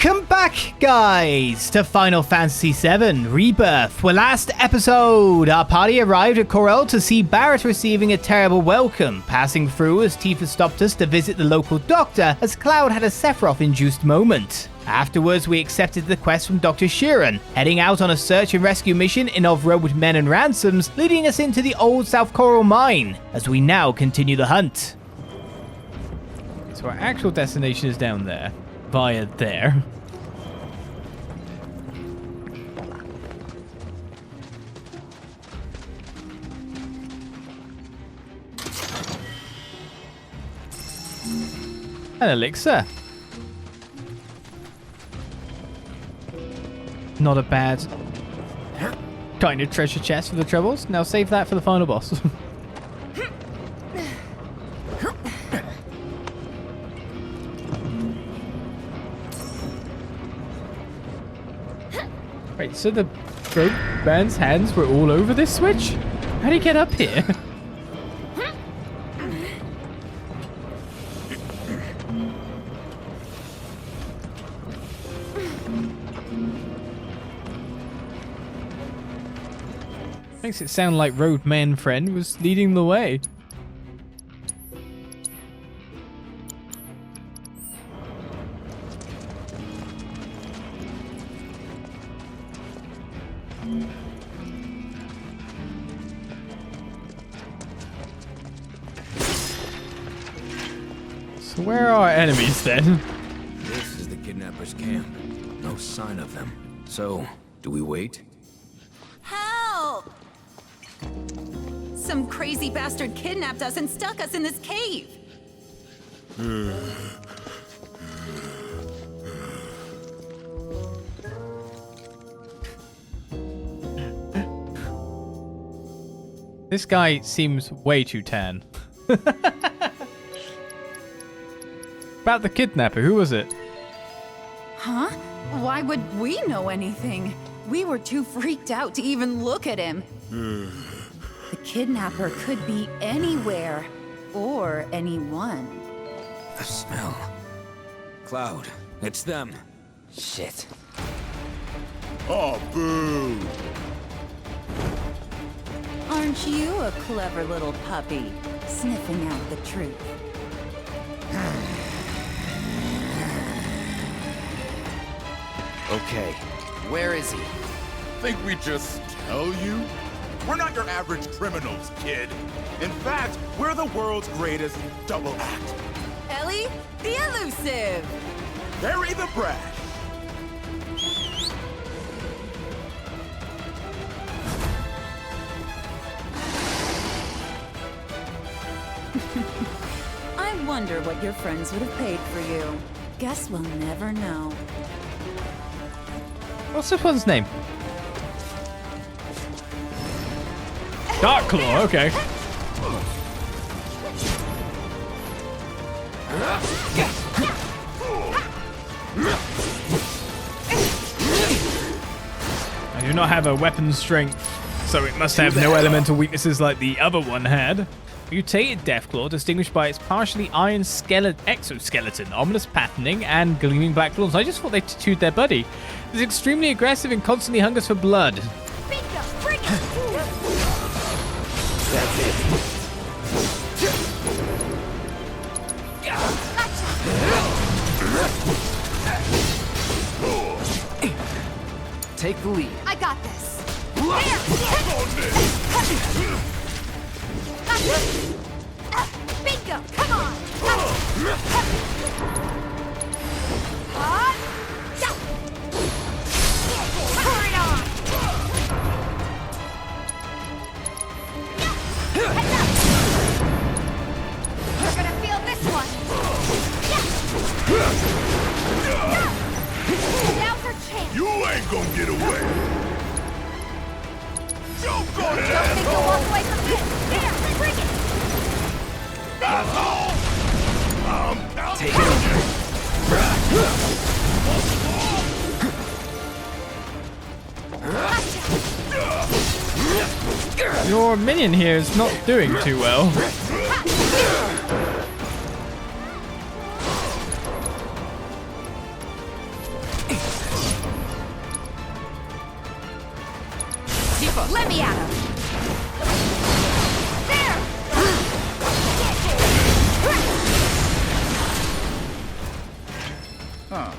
Welcome back, guys, to Final Fantasy VII Rebirth, where last episode our party arrived at Corel to see Barret receiving a terrible welcome, passing through as Tifa stopped us to visit the local doctor as Cloud had a Sephiroth-induced moment. Afterwards, we accepted the quest from Dr. Sheeran, heading out on a search and rescue mission in of Robed Men and Ransoms, leading us into the old South Coral mine, as we now continue the hunt. So our actual destination is down there. Via there. An elixir. Not a bad kind of treasure chest for the troubles. Now save that for the final boss. Wait, so the rope band's hands were all over this switch? How'd he get up here? Makes it sound like Road Man Friend was leading the way. So where are our enemies then? This is the kidnappers' camp. No sign of them. So, do we wait? Help! Some crazy bastard kidnapped us and stuck us in this cave. This guy seems way too tan. About the kidnapper, who was it? Huh? Why would we know anything? We were too freaked out to even look at him. The kidnapper could be anywhere or anyone. The smell. Cloud, it's them. Shit. Oh, boo! Aren't you a clever little puppy, sniffing out the truth? Okay, where is he? Think we just tell you? We're not your average criminals, kid. In fact, we're the world's greatest double act. Ellie, the elusive! Barry the brash. I wonder what your friends would have paid for you. Guess we'll never know. What's this one's name? Dark Claw, okay. I do not have a weapon strength, so it must have no elemental weaknesses like the other one had. Mutated Deathclaw, distinguished by its partially iron exoskeleton, ominous patterning, and gleaming black claws. I just thought they tattooed their buddy. It's extremely aggressive and constantly hungers for blood. Bring it! That's it. Take the lead. I got this. Bingo! Come on! Pour it on! You're gonna feel this one! Now for chance! You ain't gonna get away. Don't go Don't ahead. think you'll walk away from this! There! Bring it! Take it over. Your minion here is not doing too well. Let me at him. There! Huh.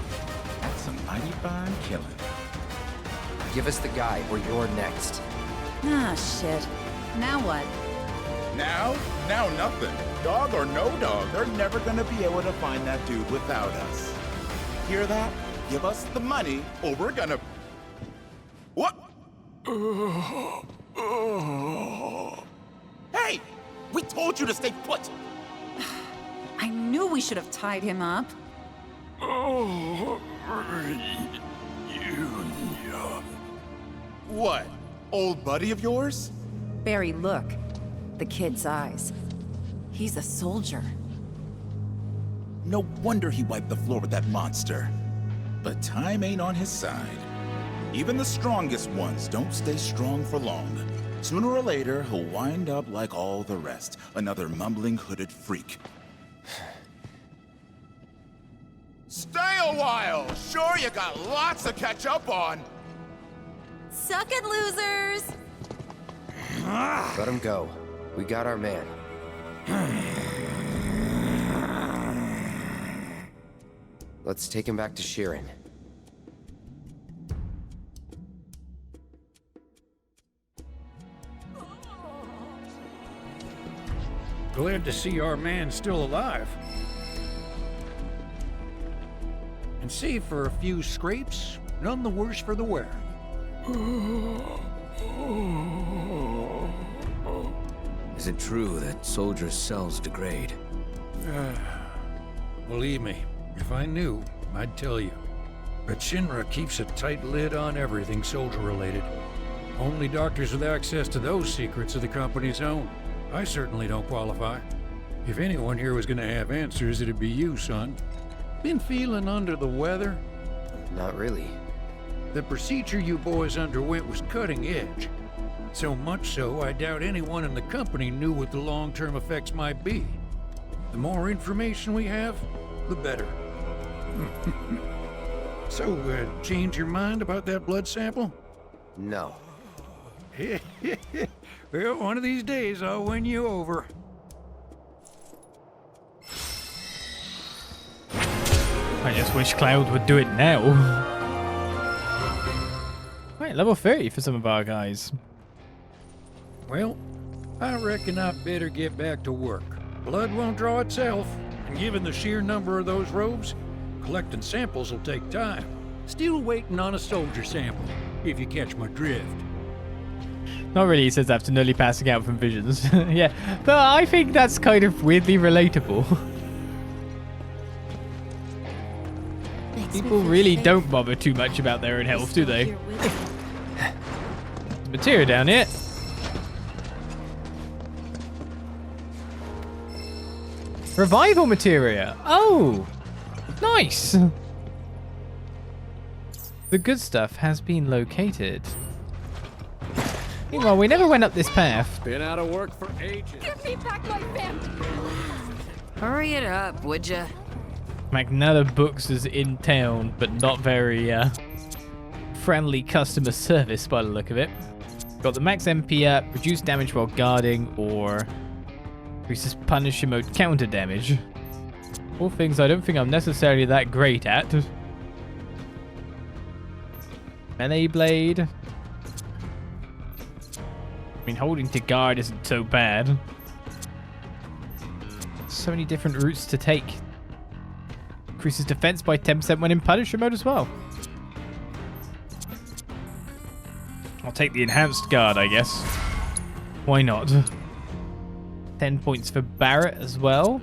That's some mighty fine killing. Give us the guy, or you're next. Ah, shit. Now what? Now nothing. Dog or no dog, they're never gonna be able to find that dude without us. Hear that? Give us the money, or we're gonna... What? Hey! We told you to stay put! I knew we should have tied him up. What? Old buddy of yours? Barry, look. The kid's eyes. He's a soldier. No wonder he wiped the floor with that monster. But time ain't on his side. Even the strongest ones don't stay strong for long. Sooner or later, he'll wind up like all the rest. Another mumbling hooded freak. Stay a while! Sure, you got lots to catch up on! Suck it, losers! Let him go. We got our man. Let's take him back to Sheeran. Glad to see our man still alive. And save for a few scrapes, none the worse for the wear. Is it true that soldiers' cells degrade? Believe me, if I knew, I'd tell you. But Shinra keeps a tight lid on everything soldier-related. Only doctors with access to those secrets are the company's own. I certainly don't qualify. If anyone here was gonna have answers, it'd be you, son. Been feeling under the weather? Not really. The procedure you boys underwent was cutting edge. So much so, I doubt anyone in the company knew what the long-term effects might be. The more information we have, the better. So, change your mind about that blood sample? No. Well, one of these days I'll win you over. I just wish Cloud would do it now. Right, level 30 for some of our guys. Well, I reckon I better get back to work. Blood won't draw itself, and given the sheer number of those robes, collecting samples will take time. Still waiting on a soldier sample, if you catch my drift. Not really, he says after nearly passing out from visions. Yeah, but I think that's kind of weirdly relatable. People really don't bother too much about their own health, do they? Materia down here. Revival materia. Oh, nice. The good stuff has been located. Meanwhile, we never went up this path. Been out of work for ages. Give me back my family! Hurry it up, would ya? Magnata Books is in town, but not very friendly customer service by the look of it. Got the max MP up, reduced damage while guarding, or increases Punisher mode counter damage. All things I don't think I'm necessarily that great at. Melee blade. I mean, holding to guard isn't so bad. So many different routes to take. Increases defense by 10% when in Punisher mode as well. I'll take the enhanced guard, I guess. Why not? 10 points for Barret as well.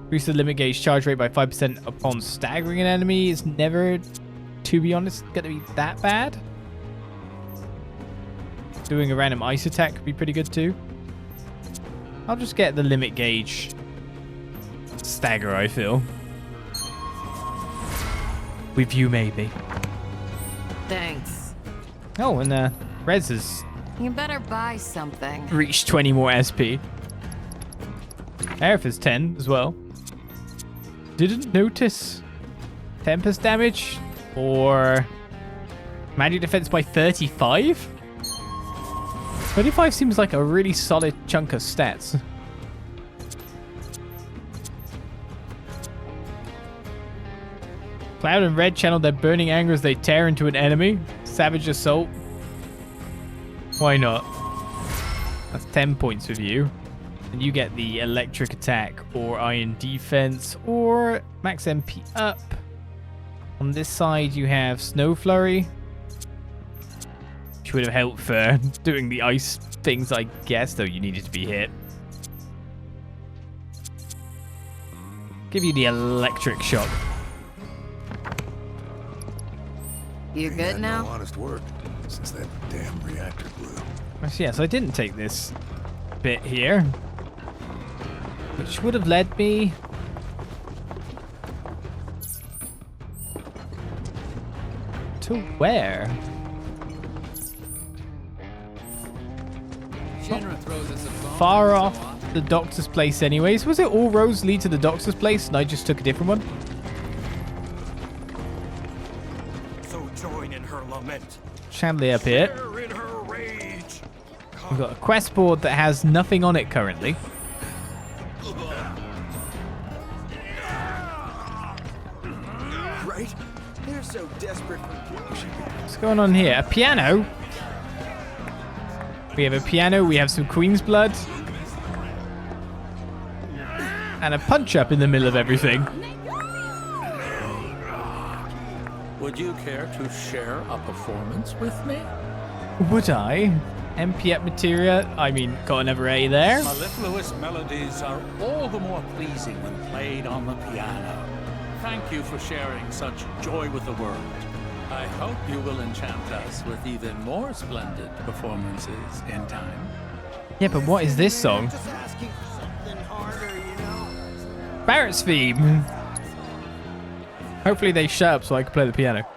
Increase the limit gauge charge rate by 5% upon staggering an enemy. Is never, to be honest, going to be that bad. Doing a random ice attack could be pretty good too. I'll just get the limit gauge stagger, I feel. With you, maybe. Thanks. Oh, and Rez has You better buy something. reached 20 more SP. Aerith is 10 as well. Didn't notice. Tempest damage or magic defense by 35? 25 seems like a really solid chunk of stats. Cloud and Red channel their burning anger as they tear into an enemy. Savage assault. Why not? That's 10 points with you. And you get the electric attack or iron defense or max MP up. On this side you have Snow Flurry, which would have helped for doing the ice things, I guess, though you needed to be hit. Give you the electric shock. You good now? No honest work since that damn reactor blew. Yes, I didn't take this bit here, which would have led me to where? Far off the doctor's place anyways. Was it all roads lead to the doctor's place and I just took a different one? So join in her lament. Chandelier up here. Share in her rage. We've got a quest board that has nothing on it currently. Right? They're so desperate for What's going on here? A piano? We have a piano, we have some Queen's blood. And a punch-up in the middle of everything. Would you care to share a performance with me? Would I? MP up materia, I mean, got another A there. Mellifluous melodies are all the more pleasing when played on the piano. Thank you for sharing such joy with the world. I hope you will enchant us with even more splendid performances in time. Yeah, but what is this song? just asking for something harder, you know? Barret's theme. Hopefully they shut up so I can play the piano.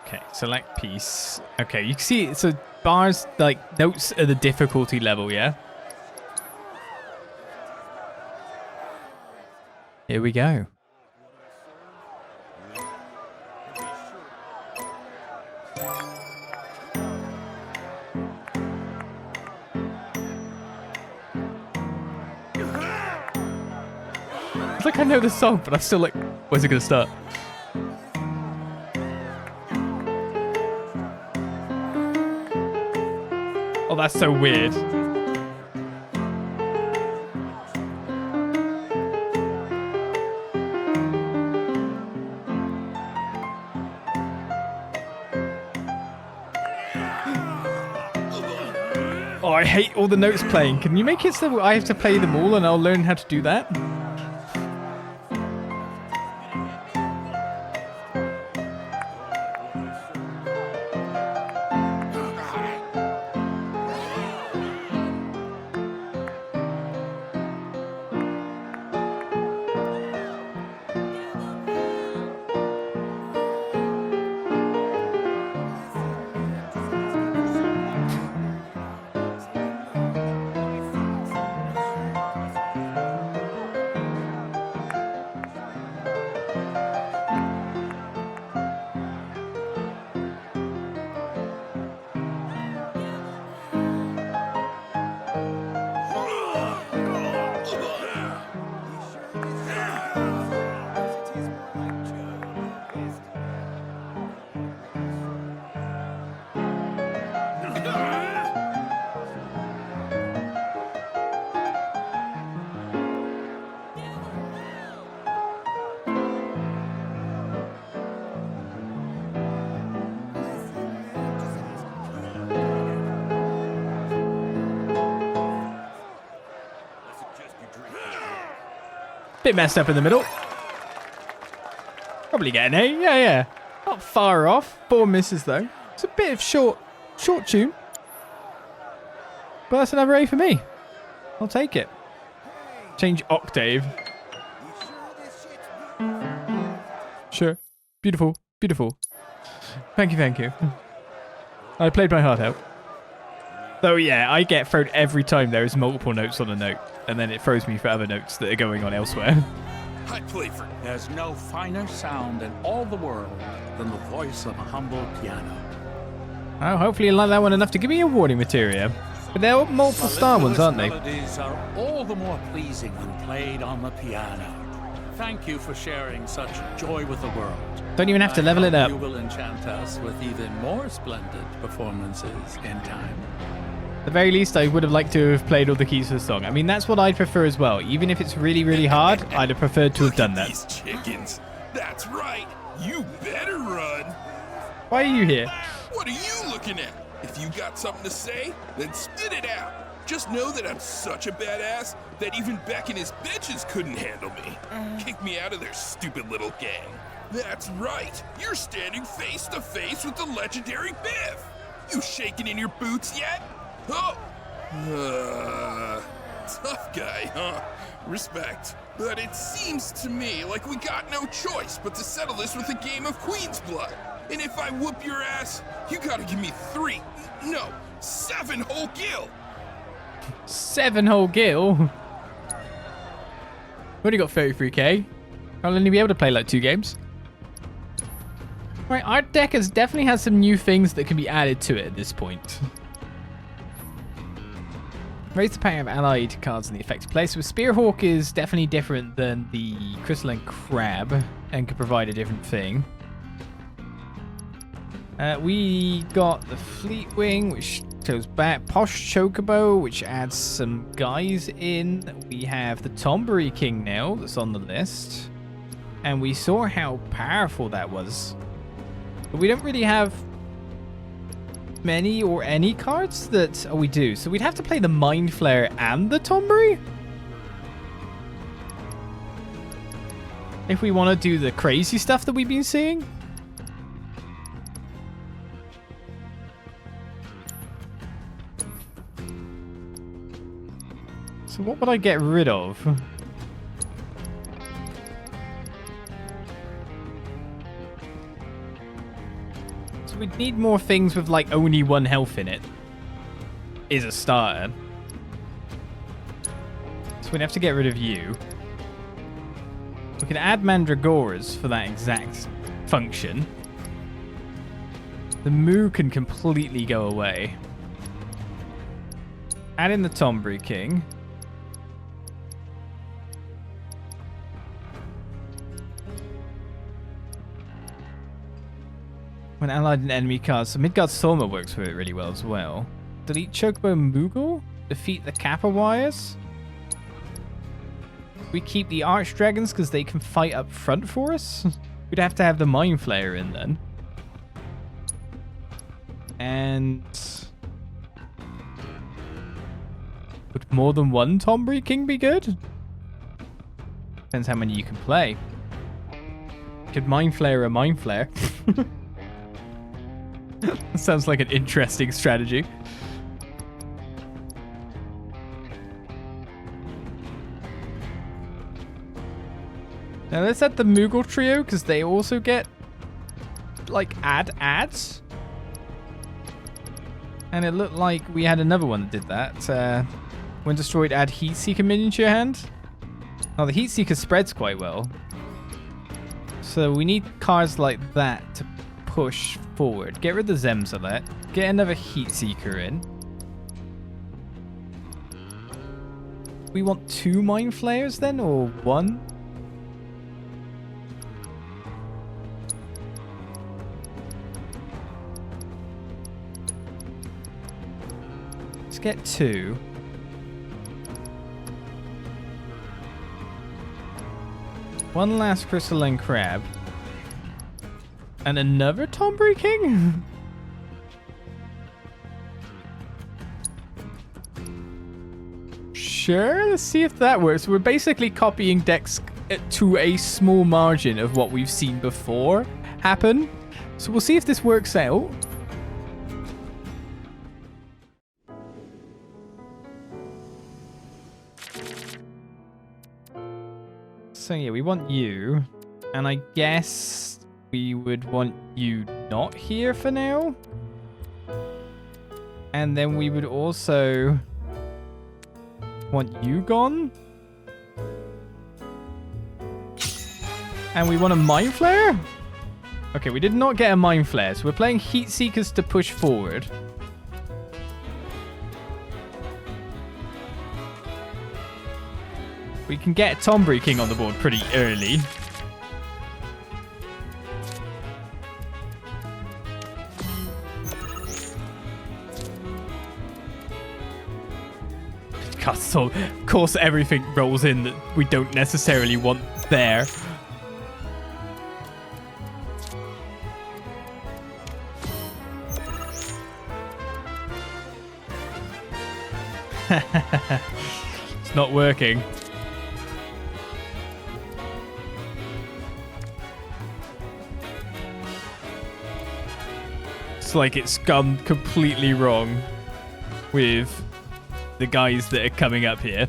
Okay, select piece. Okay, you can see so bars, like notes at the difficulty level, yeah? Here we go. It's like I know the song, but I'm still like, where's it gonna start? Oh, that's so weird. Oh, I hate all the notes playing. Can you make it so I have to play them all and I'll learn how to do that? Bit messed up in the middle. Probably get an A. Yeah. Not far off. 4 misses though. It's a bit of short tune. But that's another A for me. I'll take it. Change octave. Sure. Beautiful. Thank you. I played my heart out. So yeah, I get thrown every time there is multiple notes on a note, and then it throws me for other notes that are going on elsewhere. I play for... There's no finer sound in all the world than the voice of a humble piano. Oh, hopefully you like that one enough to give me a warning material. But they're multiple star ones, aren't they? Melodies are all the more pleasing when played on the piano. Thank you for sharing such joy with the world. Don't even have to level it up. You will enchant us with even more splendid performances in time. At the very least, I would have liked to have played all the keys for the song. I mean, that's what I'd prefer as well. Even if it's really, really hard, I'd have preferred to have done that. These chickens. That's right. You better run. Why are you here? What are you looking at? If you got something to say, then spit it out. Just know that I'm such a badass that even Beck and his bitches couldn't handle me. Kick me out of their stupid little gang. That's right. You're standing face to face with the legendary Biff. You shaking in your boots yet? Oh! Tough guy, huh? Respect. But it seems to me like we got no choice but to settle this with a game of Queen's Blood. And if I whoop your ass, you gotta give me 7 whole gil. 7 whole gil? We've only got 33k. I'll only be able to play like 2 games. Right, our deck has definitely had some new things that can be added to it at this point. Raise the power of allied cards in the effective place. So Spearhawk is definitely different than the Crystalline Crab and could provide a different thing. We got the Fleetwing, which goes back. Posh Chocobo, which adds some guys in. We have the Tombury King now that's on the list. And we saw how powerful that was. But we don't really have many or any cards that... Oh, we do. So we'd have to play the Mind Flayer and the Tombury? If we want to do the crazy stuff that we've been seeing? So what would I get rid of? So we'd need more things with like only 1 health in it. Is a starter. So we'd have to get rid of you. We can add Mandragoras for that exact function. The Moo can completely go away. Add in the Tombury King. When allied an enemy card, so Midgard Soma works with it really well as well. Delete Chocobo Moogle. Defeat the Kappa Wires. We keep the Archdragons because they can fight up front for us. We'd have to have the Mind Flayer in then. And... would more than 1 Tombury King be good? Depends how many you can play. Could Mind Flayer a Mind Flayer? Sounds like an interesting strategy. Now let's add the Moogle trio because they also get like ads. And it looked like we had another one that did that. When destroyed, add Heatseeker minion to your hand. Oh, the Heatseeker spreads quite well. So we need cards like that to push forward. Get rid of the Zemzalet. Get another Heatseeker in. We want 2 Mind Flayers then, or 1? Let's get 2. One last Crystalline Crab. And another Tombury King? Sure, let's see if that works. We're basically copying decks to a small margin of what we've seen before happen. So we'll see if this works out. So yeah, we want you. And I guess we would want you not here for now. And then we would also want you gone. And we want a Mind Flare? Okay, we did not get a Mind Flare, so we're playing Heat Seekers to push forward. We can get Tombury King on the board pretty early. So, of course, everything rolls in that we don't necessarily want there. It's not working. It's like it's gone completely wrong with the guys that are coming up here.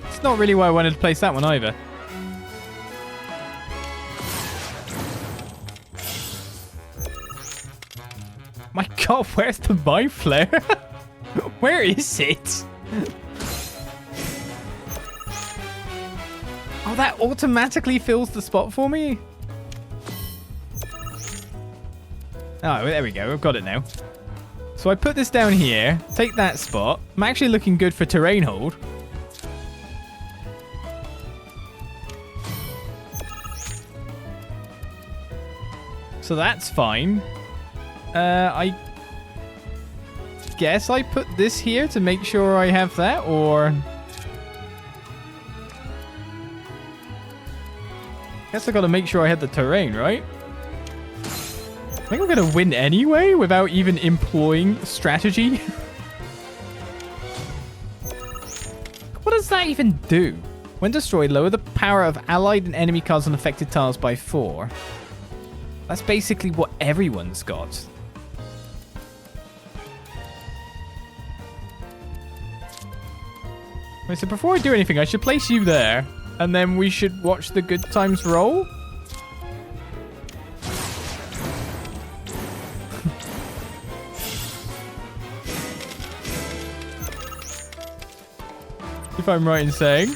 It's not really where I wanted to place that one either. My god, where's the Mind Flare? Where is it? Oh, that automatically fills the spot for me? Oh, there we go. I've got it now. So I put this down here. Take that spot. I'm actually looking good for terrain hold. So that's fine. I guess I put this here to make sure I have that, or... Guess I gotta make sure I have the terrain, right? I think I'm going to win anyway without even employing strategy. What does that even do? When destroyed, lower the power of allied and enemy cards on affected tiles by 4. That's basically what everyone's got. Wait, so before I do anything, I should place you there. And then we should watch the good times roll. If I'm right in saying.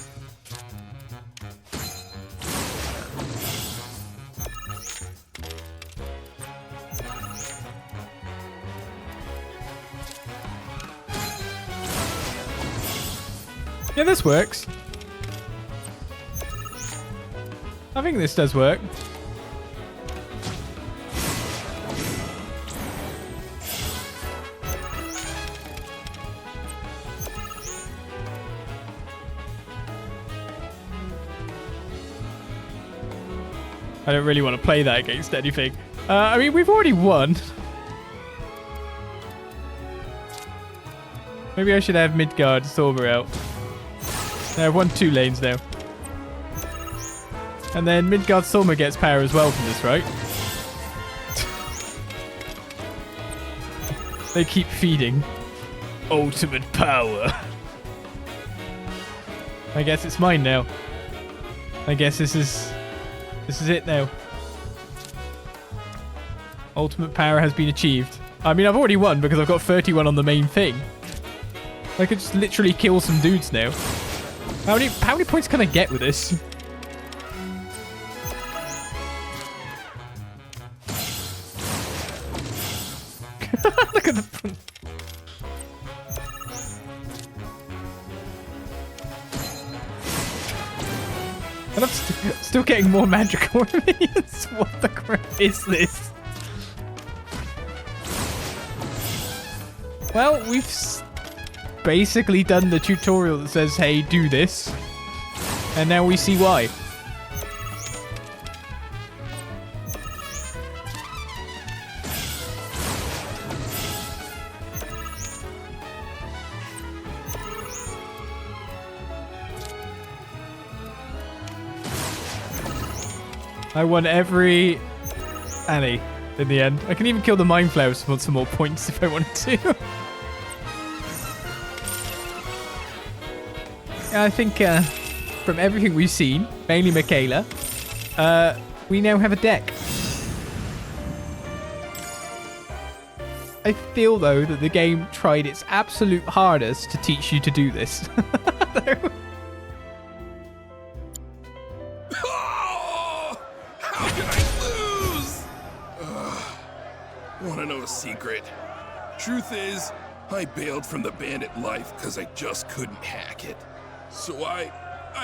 Yeah, this works. I think this does work. I don't really want to play that against anything. I mean, we've already won. Maybe I should have Midgar Stormer out. I've won 2 lanes now. And then Midgard Stormer gets power as well from this, right? They keep feeding. Ultimate power. I guess it's mine now. I guess this is it now. Ultimate power has been achieved. I mean, I've already won because I've got 31 on the main thing. I could just literally kill some dudes now. How many points can I get with this? Look at the... And I'm still getting more magical minions. What the crap is this? Well, we've basically done the tutorial that says, hey, do this. And now we see why. I won every Annie in the end. I can even kill the Mind Flare if I want some more points if I wanted to. Yeah, I think from everything we've seen, mainly Michaela, we now have a deck. I feel, though, that the game tried its absolute hardest to teach you to do this. Oh, how can I lose? Want to know a secret? Truth is, I bailed from the bandit life because I just couldn't hack it. So I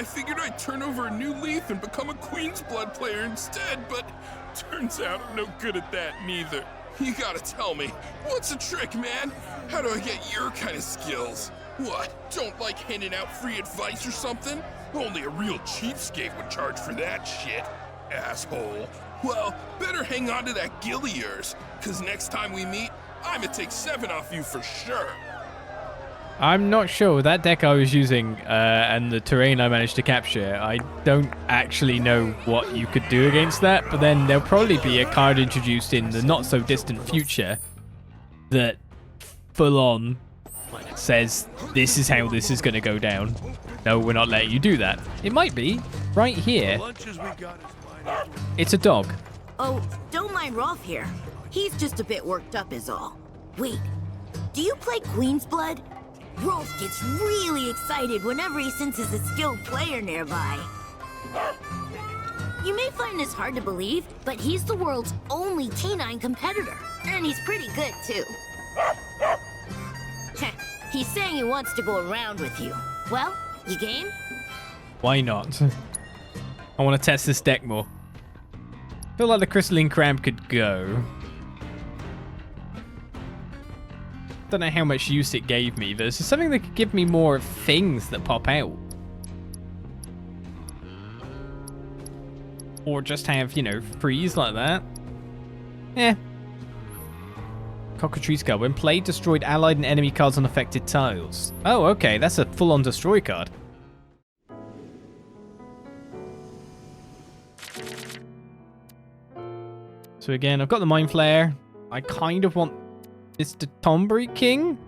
figured I'd turn over a new leaf and become a Queen's Blood player instead, but turns out I'm no good at that neither. You gotta tell me, what's the trick, man? How do I get your kind of skills? What, don't like handing out free advice or something? Only a real cheapskate would charge for that shit, asshole. Well, better hang on to that gill of yours, cause next time we meet, I'ma take 7 off you for sure. I'm not sure. That deck I was using and the terrain I managed to capture, I don't actually know what you could do against that, but then there'll probably be a card introduced in the not-so-distant future that full-on says, this is how this is going to go down. No, we're not letting you do that. It might be. Right here. It's a dog. Oh, don't mind Rolf here. He's just a bit worked up is all. Wait, do you play Queen's Blood? Rolf gets really excited whenever he senses a skilled player nearby. You may find this hard to believe, but he's the world's only canine competitor. And he's pretty good, too. He's saying he wants to go around with you. Well, you game? Why not? I want to test this deck more. I feel like the Crystalline Crab could go. Don't know how much use it gave me. There's something that could give me more things that pop out. Or just have, you know, freeze like that. Eh. Cockatrice card. When played, destroyed allied and enemy cards on affected tiles. Oh, okay. That's a full-on destroy card. So again, I've got the Mind Flayer. I kind of want Mr. Tombury King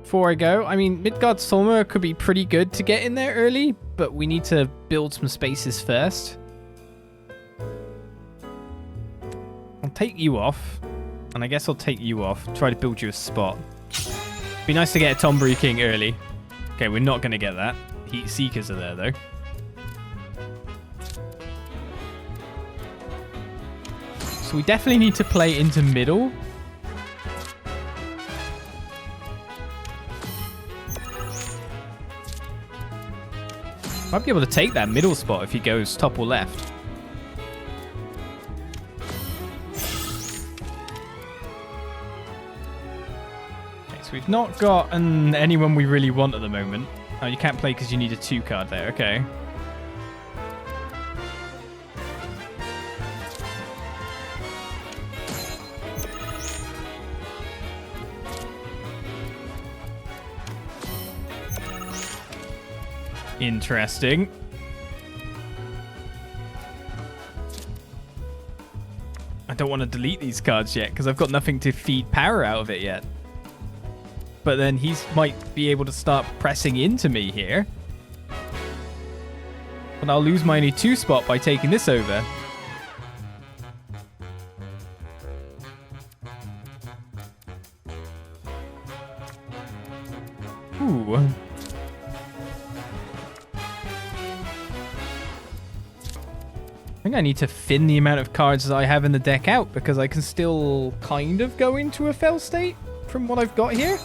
before I go. I mean, Midgard Solmer could be pretty good to get in there early, but we need to build some spaces first. I'll take you off, and I guess I'll take you off. Try to build you a spot. Be nice to get a Tombury King early. Okay, we're not going to get that. Heat Seekers are there, though. So we definitely need to play into middle. Might be able to take that middle spot if he goes top or left. Okay, so we've not got anyone we really want at the moment. Oh, you can't play because you need a 2 card there. Okay. Interesting. I don't want to delete these cards yet because I've got nothing to feed power out of it yet. But then he might be able to start pressing into me here. But I'll lose my only 2 spot by taking this over. Ooh. I think I need to thin the amount of cards that I have in the deck out because I can still kind of go into a fell state from what I've got here.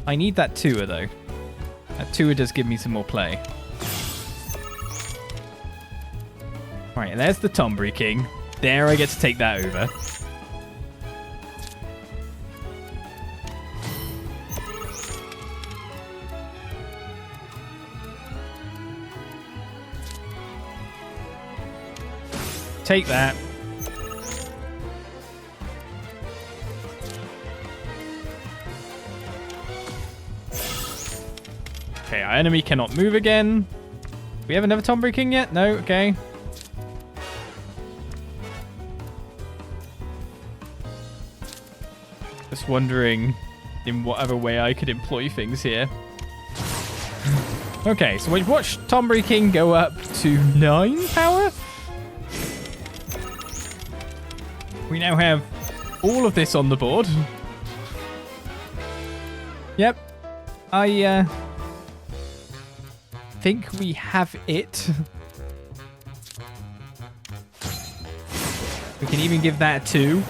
I need that 2er though. That 2er does give me some more play. Alright, there's the Tombury King. There I get to take that over. Take that. Okay, our enemy cannot move again. We have another Tombury King yet? No, okay. Just wondering in what other way I could employ things here. Okay, so we've watched Tombury King go up to 9 power. We now have all of this on the board. Yep. I think we have it. We can even give that a 2.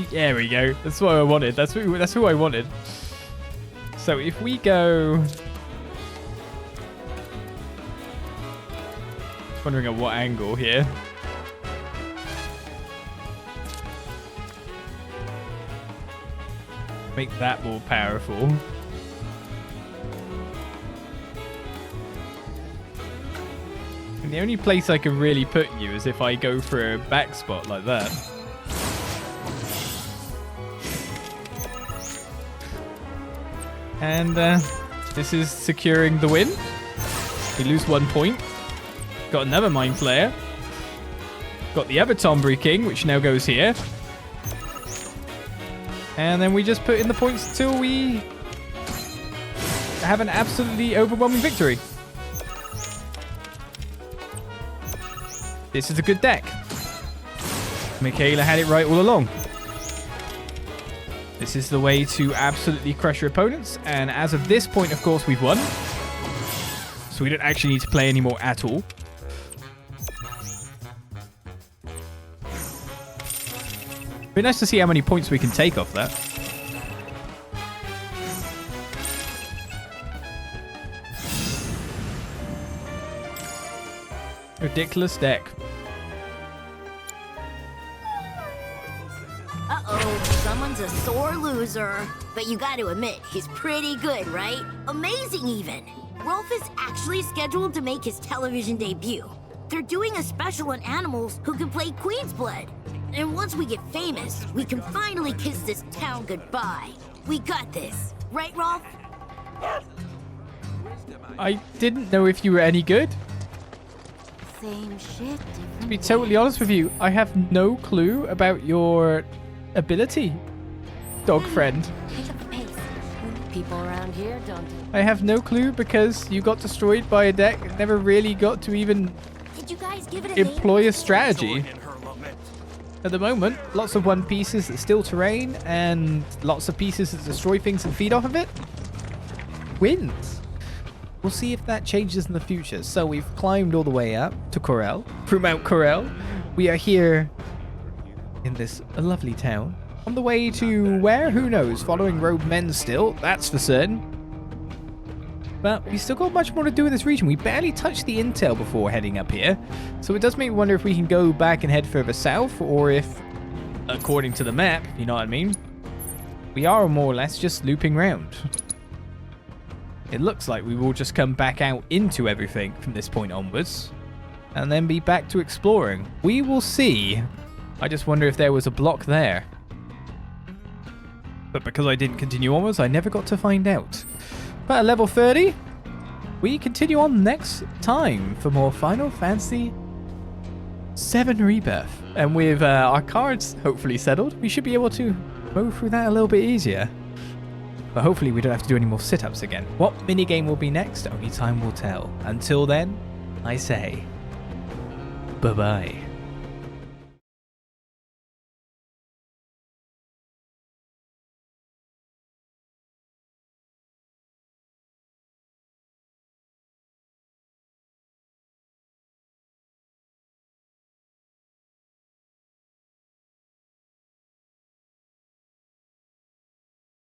There we go. That's what I wanted. That's who I wanted. So if we go... Wondering at what angle here. Make that more powerful. And the only place I can really put you is if I go for a back spot like that. And this is securing the win. We lose 1 point. Got another Mind Flayer. Got the other Tombury King, which now goes here. And then we just put in the points till we have an absolutely overwhelming victory. This is a good deck. Michaela had it right all along. This is the way to absolutely crush your opponents. And as of this point, of course, we've won. So we don't actually need to play anymore at all. Be nice to see how many points we can take off that. Ridiculous deck. Uh-oh, someone's a sore loser. But you gotta admit, he's pretty good, right? Amazing, even. Rolf is actually scheduled to make his television debut. They're doing a special on animals who can play Queen's Blood. And once we get famous, we can finally kiss this town goodbye. We got this. Right, Rolf? I didn't know if you were any good. Same shit. To be totally honest with you, I have no clue about your ability, dog friend. Pick up the pace. People around here don't. I have no clue because you got destroyed by a deck and never really got to even Did you guys give it a employ a strategy. At the moment, lots of 1 pieces that steal terrain and lots of pieces that destroy things and feed off of it. Wins. We'll see if that changes in the future. So we've climbed all the way up to Corel, through Mount Corel. We are here in this lovely town. On the way to where? Who knows? Following Robed Men still, that's for certain. But we still got much more to do in this region. We barely touched the intel before heading up here. So it does make me wonder if we can go back and head further south, or if, according to the map, you know what I mean, we are more or less just looping around. It looks like we will just come back out into everything from this point onwards, and then be back to exploring. We will see. I just wonder if there was a block there. But because I didn't continue onwards, I never got to find out. But at level 30, we continue on next time for more Final Fantasy VII Rebirth. And with our cards hopefully settled, we should be able to move through that a little bit easier. But hopefully we don't have to do any more sit-ups again. What minigame will be next? Only time will tell. Until then, I say, bye-bye.